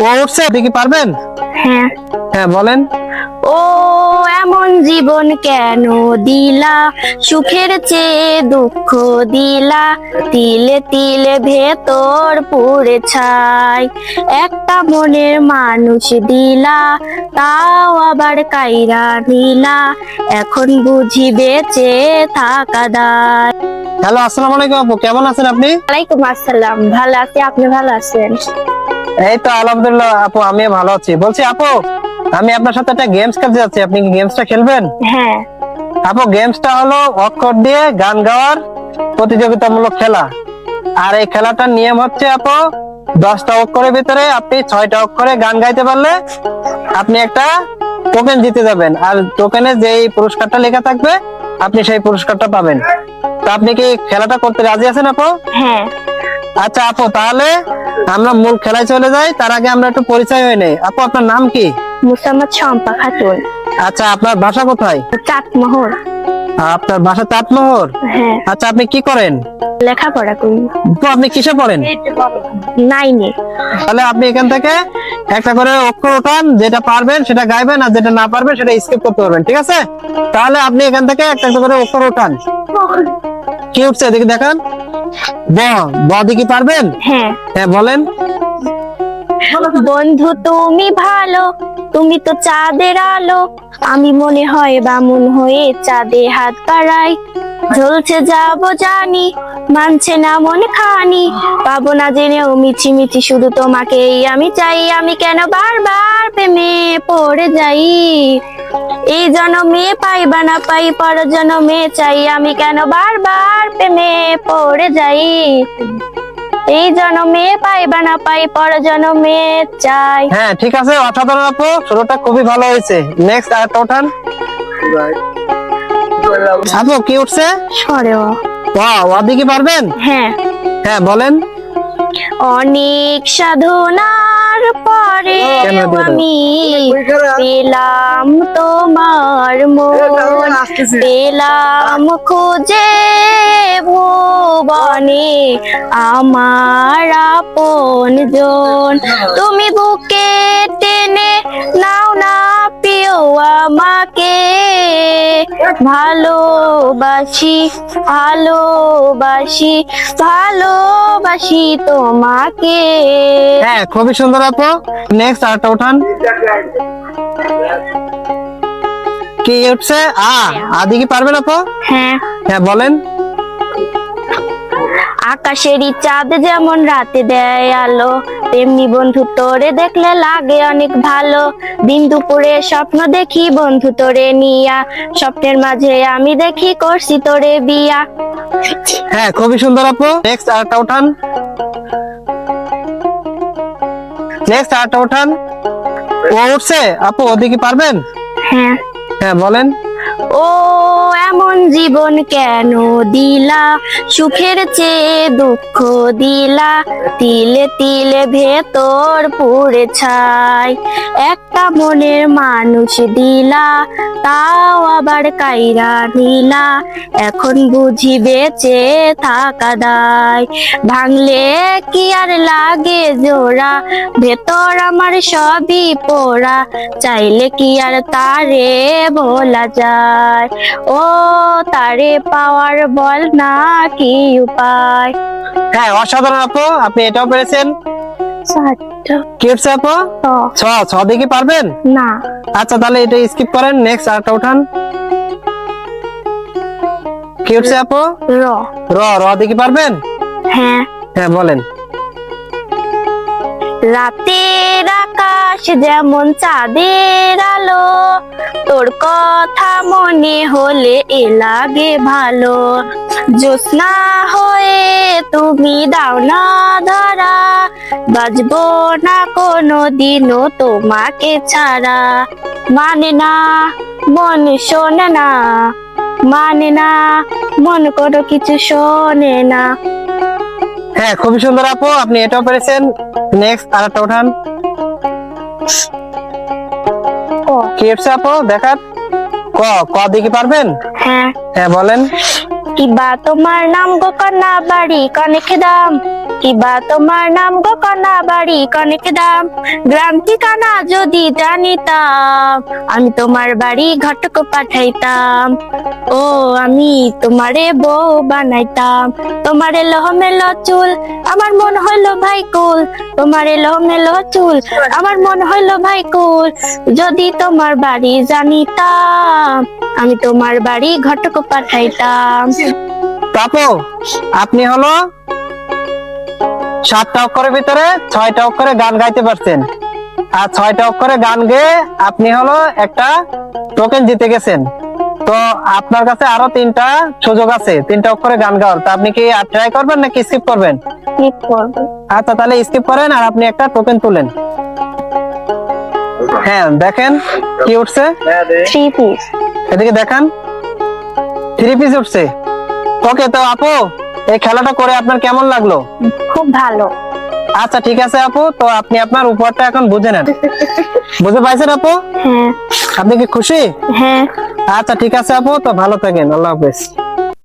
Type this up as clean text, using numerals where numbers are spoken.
ও উঠছে, আপনি কি পারবেন? হ্যাঁ। হ্যাঁ বলেন। ও এমন জীবন কেন দিলা, সুখের চেয়ে দুঃখ দিলা, তিলে তিলে ভেতর পুড়ে ছাই, একটা মনের মানুষ দিলা, তাও আবার কাইরা নিলা, এখন বুঝি বেঁচে থাকা দায়। হ্যালো, আসসালামু আলাইকুম আপু, কেমন আছেন আপনি? ওয়ালাইকুম আসসালাম, ভালো আছি, আপনি ভালো আছেন? এই তো আলহামদুলিল্লাহ আপু, আমি ভালো আছি। বলছি আপু, আমি আপনার সাথে একটা গেমস খেলতে যাচ্ছি, আপনি কি গেমসটা খেলবেন? হ্যাঁ। আপু, গেমসটা হলো অক্ষর দিয়ে গান গাওয়ার প্রতিযোগিতামূলক খেলা। আর এই খেলাটার নিয়ম হচ্ছে আপু, 10টা অক্ষরের ভিতরে আপনি 6টা অক্ষরে গান গাইতে পারলে আপনি একটা টোকেন জিতে যাবেন, আর টোকেনে যেই পুরস্কারটা লেখা থাকবে আপনি সেই পুরস্কারটা পাবেন। তো আপনি কি খেলাটা করতে রাজি আছেন আপু? হ্যাঁ। আচ্ছা আপু, তাহলে আমরা মূল খেলায় চলে যাই। তার আগে আমরা একটু পরিচয় হয়ে নেই। আপু, আপনার নাম কি? মুসাম্মদ শম্পা খাতুন। আচ্ছা, আপনার বাসা কোথায়? চাটমোহর। আপনার বাসা তাঁতমোহর? হ্যাঁ। আচ্ছা, আপনি কি করেন? লেখাপড়া করি। তো আপনি কিসে পড়েন? 9-এ। তাহলে আপনি এখান থেকে একটা করে অক্ষর উঠান, যেটা পারবেন সেটা গাইবেন, আর যেটা না পারবেন সেটা স্কিপ করতে পারবেন, ঠিক আছে? তাহলে আপনি এখান থেকে একটা একটা করে অক্ষর উঠান। কি উঠছে দেখি দেখান। ব, ব দিকে পারবেন? হ্যাঁ। হ্যাঁ বলেন। বন্ধু তুমি ভালো, তুমি তো চাঁদের আলো, আমি মনে হয় বামুন হয়ে চাঁদে হাত বাড়াই, ঝলছে যাবো জানি, মানছে না মন খানি, পাবো না জেনেও মিছি মিছি শুধু তোমাকেই আমি চাই, আমি কেন বারবার প্রেমে পড়ে যাই, এই জনমে পাই বা না পাই পর জনমে চাই, আমি কেন বারবার প্রেমে পড়ে যাই, এই জনমে পাই বা না পাই পর জনমে চাই। হ্যাঁ ঠিক আছে, অসাধারণ আপু, শুরুটা খুবই ভালো হয়েছে। নেক্সট আরেকটা ওঠান। আপু, কি উঠছে? সরেও। ও দিকে পারবেন? হ্যাঁ। হ্যাঁ বলেন। অনেক সাধনার পরে আমি পেলাম তোমার মন, পেলাম খুঁজে ভুবনে আমার আপন জন, তুমি বুকে টেনে নাও না প্রিয় আমাকে, ভালোবাসি ভালোবাসি ভালোবাসি তোমাকে। হ্যাঁ খুবই সুন্দর আপু। নেক্সট আরেকটা উঠান। কি উঠছে? আদি কি পারবেন আপু? হ্যাঁ। হ্যাঁ বলেন। আকাশেরই চাঁদ যেমন রাতে দেয় আলো, তেমনি বন্ধু তোরে দেখলে লাগে অনেক ভালো, দিন দুপুরে স্বপ্ন দেখি বন্ধু তোরে নিয়া, স্বপ্নের মাঝে আমি দেখি করছি তোরে বিয়া। হ্যাঁ খুবই সুন্দর আপু। নেক্সট আরেকটা উঠান। নেক্সট আরেকটা উঠান। ও উঠছে আপু, ওদিকে পারবেন? হ্যাঁ। হ্যাঁ বলেন। ও এমন জীবন কেন দিলা, সুখের চেয়ে দুঃখ দিলা, তিলে তিলে ভেতর পুড়ে ছাই, একটা মনের মানুষ দিলা, তাও আবার কাইরা নিলা, এখন বুঝি বেঁচে থাকা দায়, ভাঙলে কি আর লাগে জোড়া, ভেতর আমার সবই পোড়া, চাইলে কি আর তারে ভোলা যায়, ও তারে পাওয়ার বল না কি উপায়। হ্যাঁ অসাধারণ আপু, আপনি এটাও পেরেছেন। কি উঠছে আপু? ছ দিকে পারবেন না। আচ্ছা তাহলে এটা স্কিপ করেন। নেক্সট আরেকটা উঠান। কি উঠছে আপু? র। র দিকে পারবেন? হ্যাঁ। হ্যাঁ বলেন। রাতের আকাশ যেমন চাঁদের আলো, তোর কথা মনে হলে এ লাগে ভালো, জ্যোৎস্না হয়ে তুমি দাও না ধরা, বাজবো না কোনো দিনও তোমাকে ছাড়া, মানে না মন শোনে না, মানে না মন কোনো কিছু শোনে না। হ্যাঁ খুবই সুন্দর আপু, আপনি এটাও পেরেছেন। নেক্সট আরেকটা উঠান। কি উঠছে আপু দেখান। ক দিকে পারবেন? হ্যাঁ। হ্যাঁ বলেন। কিবা তোমার নাম গো কন্যা বাড়ি কনেক দাম, কিবা তোমার নাম গো কনা বাড়ি কনেক দাম, গ্রাম ঠিকানা যদি জানিতাম, আমি তোমার বাড়ি ঘটক পাঠাইতাম। ও আমি তোমারে বউ বানাইতাম, তোমারে লহমেলো চুল আমার মন হইলো ভাই কুল, তোমারে লহমেলো চুল আমার মন হইলো ভাই কুল, যদি তোমার বাড়ি জানিতাম, আমি তোমার বাড়ি ঘটক পাঠাইতাম। আপু আপনি হলো 7টা অক্ষরের ভিতরে 6টা অক্ষরে গান গাইতে পারছেন, আর 6টা অক্ষরে গান গেয়ে আপনি হলো একটা টোকেন জিতে গেছেন। তো আপনার কাছে আরো 3টা সুযোগ আছে 3টা অক্ষরে গান গাওয়ার। তো আপনি কি আর ট্রাই করবেন নাকি স্কিপ করবেন? ঠিক করবো। আচ্ছা তাহলে স্কিপ করেন আর আপনি একটা টোকেন তুলেন। হ্যাঁ দেখেন কি উঠছে, 3 পিস। এদিকে দেখান 3 পিস উঠছে। ওকে, তো আপু এই খেলাটা করে আপনার কেমন লাগলো? খুব ভালো। আচ্ছা ঠিক আছে আপু, তো আপনি আপনার উপহারটা এখন বুঝে নেন। বুঝে পাইছেন আপু? হ্যাঁ আপনি কি খুশি? হ্যাঁ। আচ্ছা ঠিক আছে আপু, তো ভালো থাকেন, আল্লাহ হাফেজ।